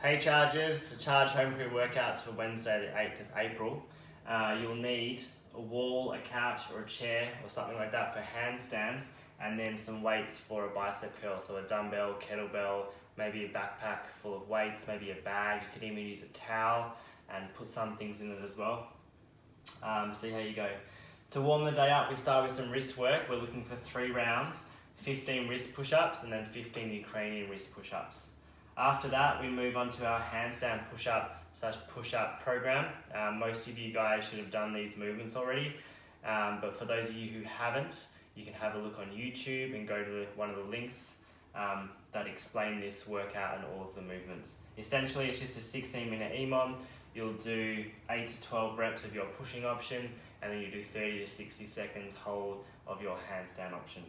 Hey Chargers, the Charge Home Crew workouts for Wednesday the 8th of April. You'll need a wall, a couch or a chair or something like that for handstands, and then some weights for a bicep curl, so a dumbbell, kettlebell, maybe a backpack full of weights, maybe a bag. You could even use a towel and put some things in it as well. See how you go. To warm the day up, we start with some wrist work. We're looking for 3 rounds, 15 wrist push-ups and then 15 Ukrainian wrist push-ups. After that, we move on to our handstand push-up program. Most of you guys should have done these movements already, but for those of you who haven't, you can have a look on YouTube and go to one of the links that explain this workout and all of the movements. Essentially, it's just a 16-minute EMOM. You'll do 8 to 12 reps of your pushing option, and then you do 30 to 60 seconds hold of your handstand option.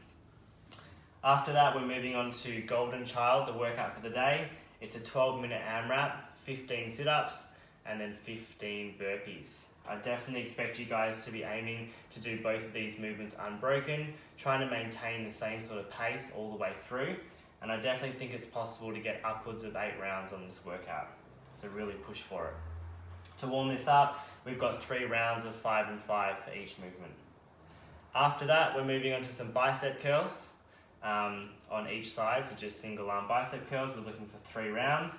After that, we're moving on to Golden Child, the workout for the day. It's a 12-minute AMRAP, 15 sit-ups, and then 15 burpees. I definitely expect you guys to be aiming to do both of these movements unbroken, trying to maintain the same sort of pace all the way through. And I definitely think it's possible to get upwards of 8 rounds on this workout. So really push for it. To warm this up, we've got 3 rounds of 5 and 5 for each movement. After that, we're moving on to some bicep curls. On each side, so just single arm bicep curls. We're looking for 3 rounds,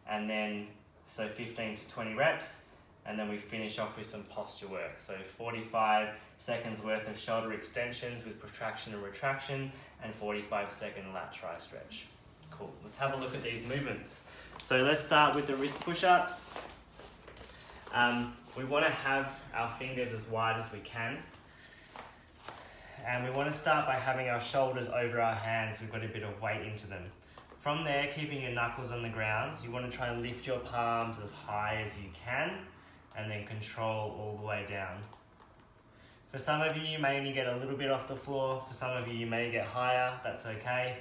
and then so 15 to 20 reps, and then we finish off with some posture work. So 45 seconds worth of shoulder extensions with protraction and retraction, and 45-second lat tri stretch. Cool, let's have a look at these movements. So let's start with the wrist push-ups. We want to have our fingers as wide as we can. And we want to start by having our shoulders over our hands. We've got a bit of weight into them. From there, keeping your knuckles on the ground, you want to try and lift your palms as high as you can, and then control all the way down. For some of you, you may only get a little bit off the floor. For some of you, you may get higher. That's okay.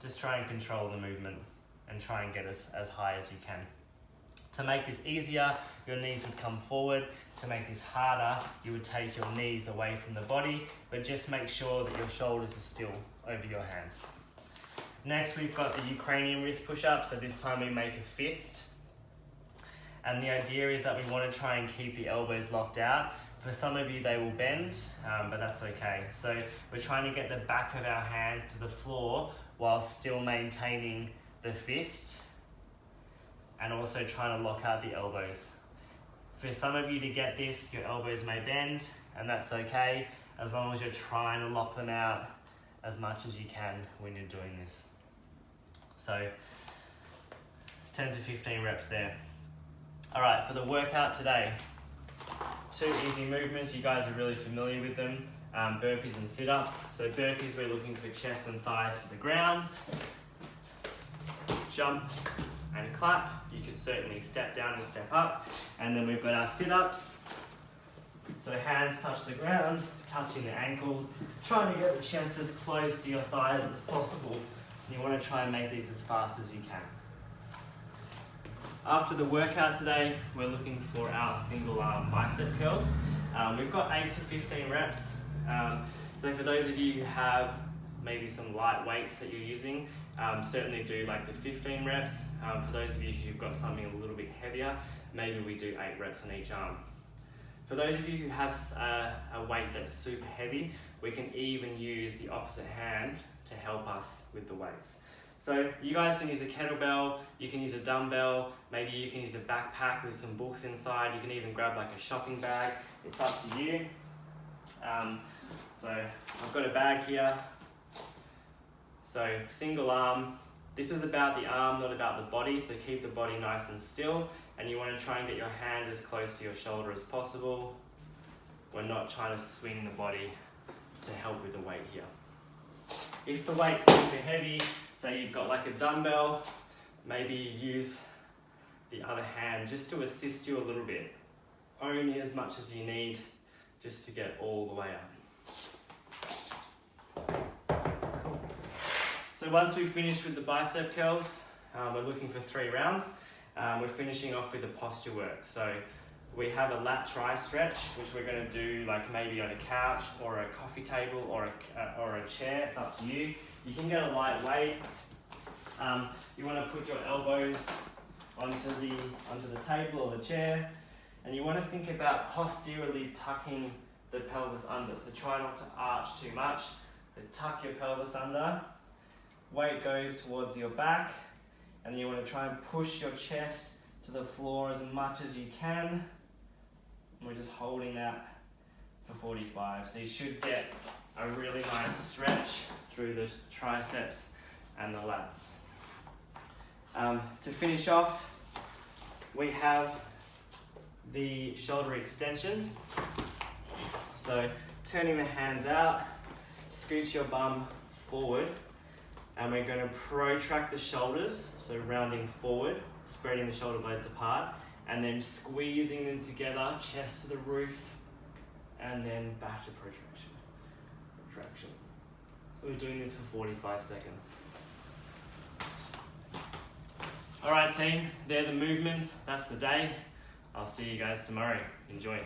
Just try and control the movement and try and get as high as you can. To make this easier, your knees would come forward. To make this harder, you would take your knees away from the body, but just make sure that your shoulders are still over your hands. Next, we've got the Ukrainian wrist push-up. So this time we make a fist. And the idea is that we want to try and keep the elbows locked out. For some of you, they will bend, but that's okay. So we're trying to get the back of our hands to the floor while still maintaining the fist, and also trying to lock out the elbows. For some of you to get this, your elbows may bend, and that's okay, as long as you're trying to lock them out as much as you can when you're doing this. So 10 to 15 reps there. All right, for the workout today, 2 easy movements. You guys are really familiar with them, burpees and sit-ups. So burpees, we're looking for chest and thighs to the ground. Jump and clap. You could certainly step down and step up. And then we've got our sit-ups. So hands touch the ground, touching the ankles, trying to get the chest as close to your thighs as possible. And you want to try and make these as fast as you can. After the workout today, we're looking for our single arm bicep curls. We've got 8 to 15 reps. So for those of you who have maybe some light weights that you're using, certainly do like the 15 reps. For those of you who've got something a little bit heavier, maybe we do 8 reps on each arm. For those of you who have a weight that's super heavy, we can even use the opposite hand to help us with the weights. So you guys can use a kettlebell, you can use a dumbbell, maybe you can use a backpack with some books inside, you can even grab like a shopping bag. It's up to you. So I've got a bag here. So single arm, this is about the arm, not about the body, so keep the body nice and still, and you want to try and get your hand as close to your shoulder as possible. We're not trying to swing the body to help with the weight here. If the weight's super heavy, say you've got like a dumbbell, maybe use the other hand just to assist you a little bit. Only as much as you need just to get all the way up. So once we've finished with the bicep curls, we're looking for 3 rounds. We're finishing off with the posture work. So we have a lat tri stretch, which we're going to do like maybe on a couch or a coffee table or a chair. It's up to you. You can get a light weight. You want to put your elbows onto the table or the chair, and you want to think about posteriorly tucking the pelvis under. So try not to arch too much, but tuck your pelvis under. Weight goes towards your back, and you want to try and push your chest to the floor as much as you can. And we're just holding that for 45. So you should get a really nice stretch through the triceps and the lats. To finish off, we have the shoulder extensions. So turning the hands out, scoot your bum forward, and we're going to protract the shoulders, so rounding forward, spreading the shoulder blades apart, and then squeezing them together, chest to the roof, and then back to protraction. We're doing this for 45 seconds. Alright team, they're the movements, that's the day. I'll see you guys tomorrow. Enjoy.